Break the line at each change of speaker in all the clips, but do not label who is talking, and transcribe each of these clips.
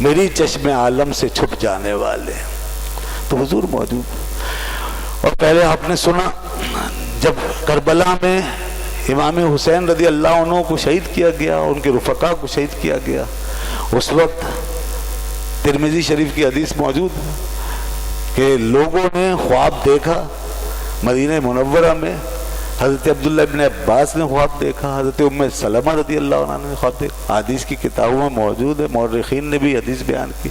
میری چشم عالم سے چھپ جانے والے. تو حضور موجود. اور پہلے آپ نے سنا جب کربلا میں امام حسین رضی اللہ عنہ کو شہید کیا گیا، ان کے رفقا کو شہید کیا گیا، اس وقت ترمذی شریف کی حدیث موجود ہے کہ لوگوں نے خواب دیکھا مدینہ منورہ میں. حضرت عبداللہ ابن عباس نے خواب دیکھا، حضرت ام سلمہ رضی اللہ عنہ نے خواب دیکھا. حدیث کی کتابوں میں موجود ہے، مورخین نے بھی حدیث بیان کی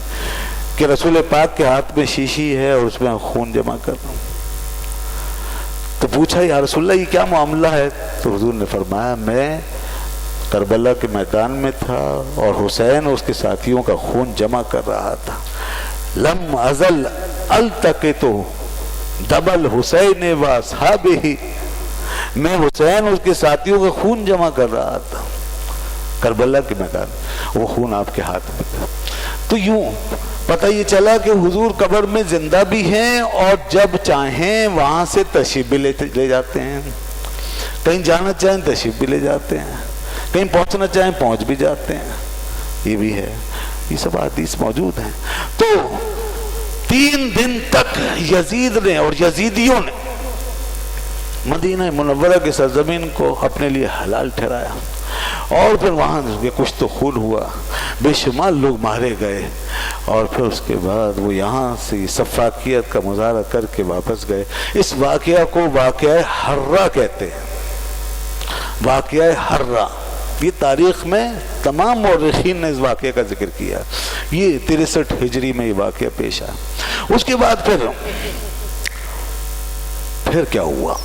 کہ رسول پاک کے ہاتھ میں شیشی ہے اور اس میں خون جمع کر رہا ہوں. تو پوچھا یا رسول اللہ یہ کیا معاملہ ہے؟ تو حضور نے فرمایا میں کربلا کے میدان میں تھا اور حسین اور اس کے ساتھیوں کا خون جمع کر رہا تھا. لم ازل التقط دبل حسین و اصحابہ، میں حسین اور اس کے ساتھیوں کا خون جمع کر رہا تھا کربلا کے میدان. وہ خون آپ کے ہاتھ میں تھا. تو یوں پتہ یہ چلا کہ حضور قبر میں زندہ بھی ہیں اور جب چاہیں وہاں سے تشریف بھی لے جاتے ہیں، کہیں جانا چاہیں تشریف بھی لے جاتے ہیں، کہیں پہنچنا چاہیں پہنچ بھی جاتے ہیں. یہ بھی ہے، یہ سب حدیث موجود ہیں. تو 3 دن تک یزید نے اور یزیدیوں نے مدینہ منورہ کے سرزمین کو اپنے لیے حلال ٹھہرایا. اور پھر وہاں کچھ تو خون ہوا، بے شمار لوگ مارے گئے، اور پھر اس کے بعد وہ یہاں سے سفاکیت کا مظاہرہ کر کے واپس گئے. اس واقعہ کو واقعہ حرہ کہتے ہیں. واقعہ حرہ، یہ تاریخ میں تمام مورخین نے اس واقعے کا ذکر کیا. یہ 63 ہجری میں یہ واقعہ پیش آیا. اس کے بعد پھر کیا ہوا؟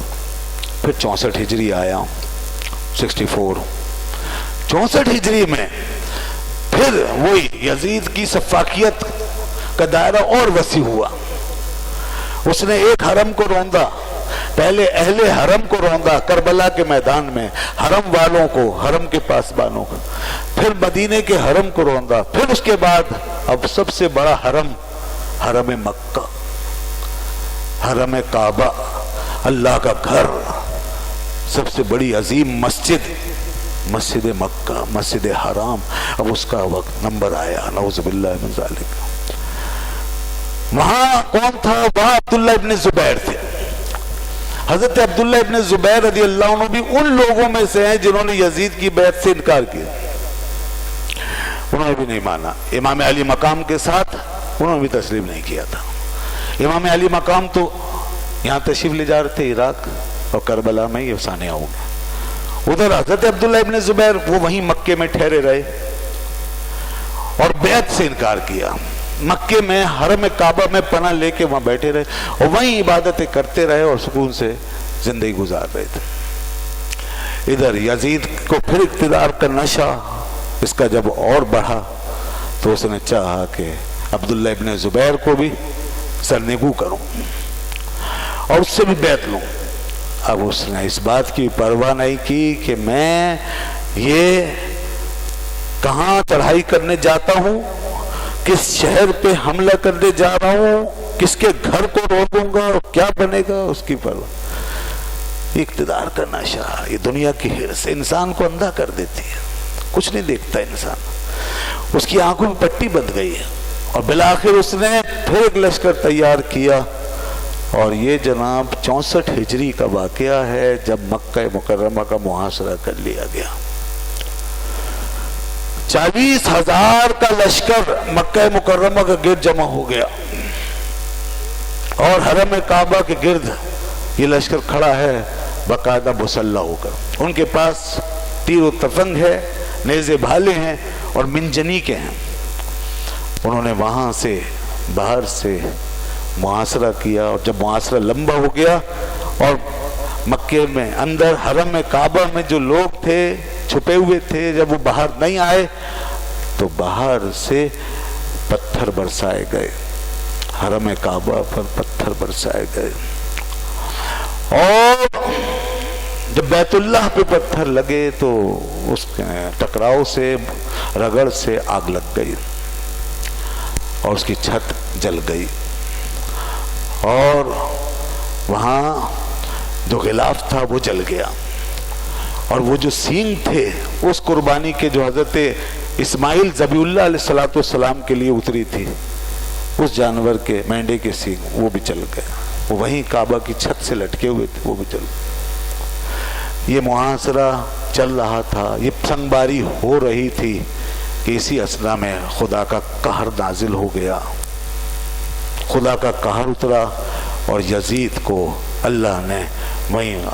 پھر 64 ہجری آیا، 64 ہجری میں پھر وہی یزید کی سفاکیت کا دائرہ اور وسیع ہوا. اس نے ایک حرم کو روندا، پہلے اہل حرم کو روندا کربلا کے میدان میں، حرم والوں کو، حرم کے پاسبانوں کو، پھر مدینے کے حرم کو روندا، پھر اس کے بعد اب سب سے بڑا حرم، حرم مکہ، حرم کعبہ، اللہ کا گھر، سب سے بڑی عظیم مسجد، مسجد مکہ، مسجد حرام. اب اس کا وقت نمبر آیا، نعوذ باللہ من ذالک. وہاں کون تھا؟ وہاں عبداللہ ابن زبیر تھے. حضرت عبداللہ ابن زبیر رضی اللہ عنہ بھی ان لوگوں میں سے ہیں جنہوں نے یزید کی بیعت سے انکار کیا. انہوں نے بھی نہیں مانا. امام علی مقام کے ساتھ انہوں نے بھی تسلیم نہیں کیا تھا. امام علی مقام تو یہاں تشریف لے جا رہے تھے عراق، اور کربلا میں یہ ثانیہ ہو گیا. ادھر حضرت عبداللہ ابن زبیر وہ وہیں مکے میں ٹھہرے رہے اور بیعت سے انکار کیا. مکے میں حرم کعبہ میں پناہ لے کے وہاں بیٹھے رہے اور وہیں عبادتیں کرتے رہے اور سکون سے زندگی گزار رہے تھے. ادھر یزید کو پھر اقتدار کا نشہ اس کا جب اور بڑھا تو اس نے چاہا کہ عبداللہ ابن زبیر کو بھی سرنگو کروں اور اس سے بھی بیعت لوں. اب اس نے اس بات کی پرواہ نہیں کی کہ میں یہ کہاں چڑھائی کرنے جاتا ہوں، کس شہر پہ حملہ کرنے جا رہا ہوں، کس کے گھر کو رو دوں گا اور کیا بنے گا، اس کی پرواہ. یہ اقتدار کا نشہ، یہ دنیا کی حرص انسان کو اندھا کر دیتی ہے. کچھ نہیں دیکھتا انسان، اس کی آنکھوں میں پٹی بندھ گئی ہے. اور بالآخر اس نے پھر ایک لشکر تیار کیا، اور یہ جناب 64 ہجری کا واقعہ ہے جب مکہ مکرمہ کا محاصرہ کر لیا گیا. 40,000 کا لشکر مکہ مکرمہ کا گرد جمع ہو گیا اور حرم کعبہ کے گرد یہ لشکر کھڑا ہے باقاعدہ مسلح ہو کر. ان کے پاس تیر و تفنگ ہے، نیزے بھالے ہیں اور منجنیقیں ہیں. انہوں نے وہاں سے باہر سے محاصرہ کیا، اور جب محاصرہ لمبا ہو گیا اور مکے میں اندر حرم کعبہ میں جو لوگ تھے چھپے ہوئے تھے، جب وہ باہر نہیں آئے تو باہر سے پتھر برسائے گئے، حرم کعبہ پر پتھر برسائے گئے. اور جب بیت اللہ پہ پتھر لگے تو اس کے ٹکراؤ سے، رگڑ سے آگ لگ گئی اور اس کی چھت جل گئی. اور وہاں جو غلاف تھا وہ جل گیا، اور وہ جو سینگ تھے اس قربانی کے جو حضرت اسماعیل ذبیح اللہ علیہ السلام کے لیے اتری تھی، اس جانور کے مینڈے کے سینگ وہ بھی چل گئے، وہ وہیں کعبہ کی چھت سے لٹکے ہوئے تھے، وہ بھی چل گئے۔ یہ محاصرہ چل رہا تھا، یہ سنگباری ہو رہی تھی کہ اسی اثنا میں خدا کا قہر نازل ہو گیا، خدا کا قہر اترا اور یزید کو اللہ نے وہیں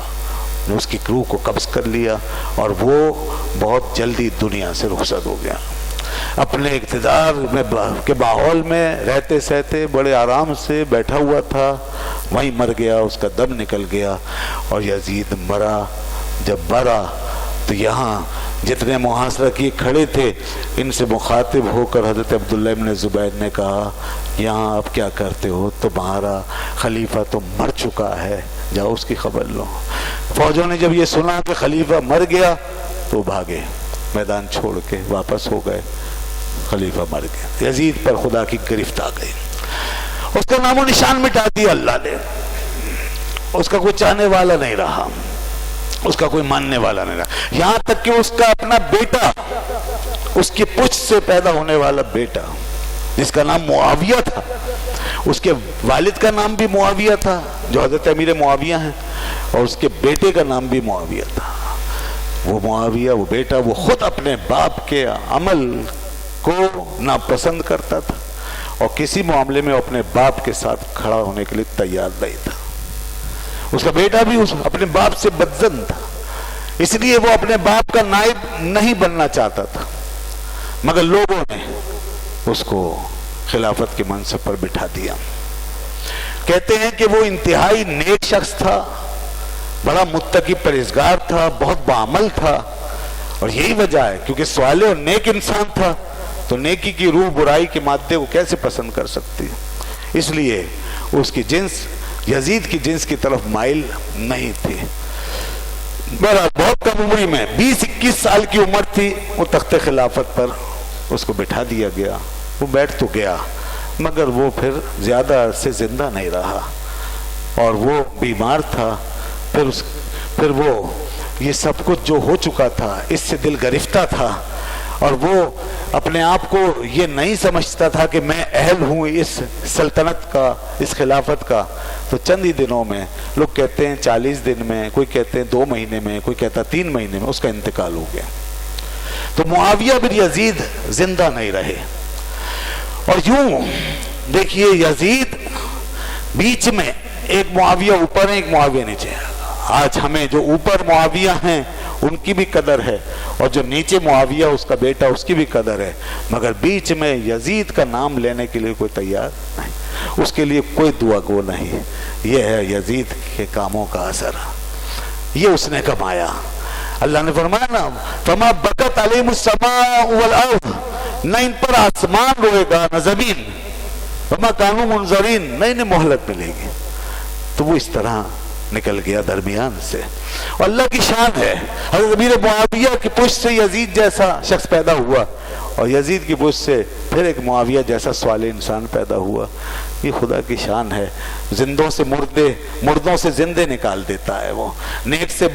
اس کی روح کو قبض کر لیا اور وہ بہت جلدی دنیا سے رخصت ہو گیا۔ اپنے اقتدار کے ماحول میں رہتے سہتے بڑے آرام سے بیٹھا ہوا تھا، وہیں مر گیا، اس کا دم نکل گیا اور یزید مرا۔ جب مرا تو یہاں جتنے محاصرہ کیے کھڑے تھے ان سے مخاطب ہو کر حضرت عبداللہ ابن زبیر نے کہا، یہاں اب کیا کرتے ہو؟ تمہارا خلیفہ تو مر چکا ہے، جاؤ اس کی خبر لو۔ فوجوں نے جب یہ سنا کہ خلیفہ مر گیا تو بھاگے، میدان چھوڑ کے واپس ہو گئے، خلیفہ مر گیا۔ یزید پر خدا کی گرفت آ گئی، اس کا نام و نشان مٹا دیا اللہ نے، اس کا کوئی چاہنے والا نہیں رہا، اس کا کوئی ماننے والا نہیں رہا، یہاں تک کہ اس کا اپنا بیٹا، اس کی پشت سے پیدا ہونے والا بیٹا جس کا نام معاویہ تھا، اس کے والد کا نام بھی معاویہ تھا جو حضرت امیر معاویہ ہیں، اور اس کے بیٹے کا نام بھی معاویہ تھا۔ وہ معاویہ، وہ بیٹا، وہ خود اپنے باپ کے عمل کو ناپسند کرتا تھا اور کسی معاملے میں اپنے باپ کے ساتھ کھڑا ہونے کے لیے تیار نہیں تھا۔ اس کا بیٹا بھی اپنے باپ سے بدظن تھا، اس لیے وہ اپنے باپ کا نائب نہیں بننا چاہتا تھا، مگر لوگوں نے اس کو خلافت کے منصب پر بٹھا دیا۔ کہتے ہیں کہ وہ انتہائی نیک شخص تھا، بڑا متقی پرہیزگار تھا، بہت بعمل تھا، اور یہی وجہ ہے کیونکہ صالح اور نیک انسان تھا تو نیکی کی روح برائی کے مادے کو کیسے پسند کر سکتی ہے، اس لیے اس کی جنس یزید کی جنس کی طرف مائل نہیں تھی۔ بہرحال بہت کم عمری میں 20-21 سال کی عمر تھی، وہ تخت خلافت پر اس کو بٹھا دیا گیا۔ وہ بیٹھ تو گیا مگر وہ پھر زیادہ عرصے زندہ نہیں رہا اور وہ بیمار تھا، پھر وہ یہ سب کچھ جو ہو چکا تھا اس سے دل گرفتہ تھا اور وہ اپنے آپ کو یہ نہیں سمجھتا تھا کہ میں اہل ہوں اس سلطنت کا، اس خلافت کا۔ تو چند ہی دنوں میں، لوگ کہتے ہیں 40 دن میں، کوئی کہتے ہیں 2 مہینے میں، کوئی کہتا 3 مہینے میں اس کا انتقال ہو گیا۔ تو معاویہ بن یزید زندہ نہیں رہے، اور یوں دیکھیے یزید بیچ میں ایک معاویہ اوپر ہے، ایک معاویہ نیچے ہے۔ آج ہمیں جو اوپر معاویہ ہیں ان کی بھی قدر ہے اور جو نیچے معاویہ اس کا بیٹا اس کی بھی قدر ہے، مگر بیچ میں یزید کا نام لینے کے لیے کوئی تیار نہیں، اس کے لیے کوئی دعا گو نہیں۔ یہ ہے یزید کے کاموں کا اثر، یہ اس نے کمایا۔ اللہ نے فرمایا نا فما بکت علیہم السماء والارض، نہ ان پر آسمان روئے گا نہ زمین، وما کانوا منظرین، نہ انہیں مہلت ملے گی۔ تو وہ اس طرح نکل گیا درمیان سے، اور اللہ کی شان ہے حضرت امیر معاویہ کی پشت سے یزید جیسا شخص پیدا ہوا اور یزید کی پشت سے پھر ایک معاویہ جیسا صالح انسان پیدا ہوا۔ یہ خدا کی شان ہے، زندوں سے مردے، مردوں سے زندے نکال دیتا ہے وہ، نیک سے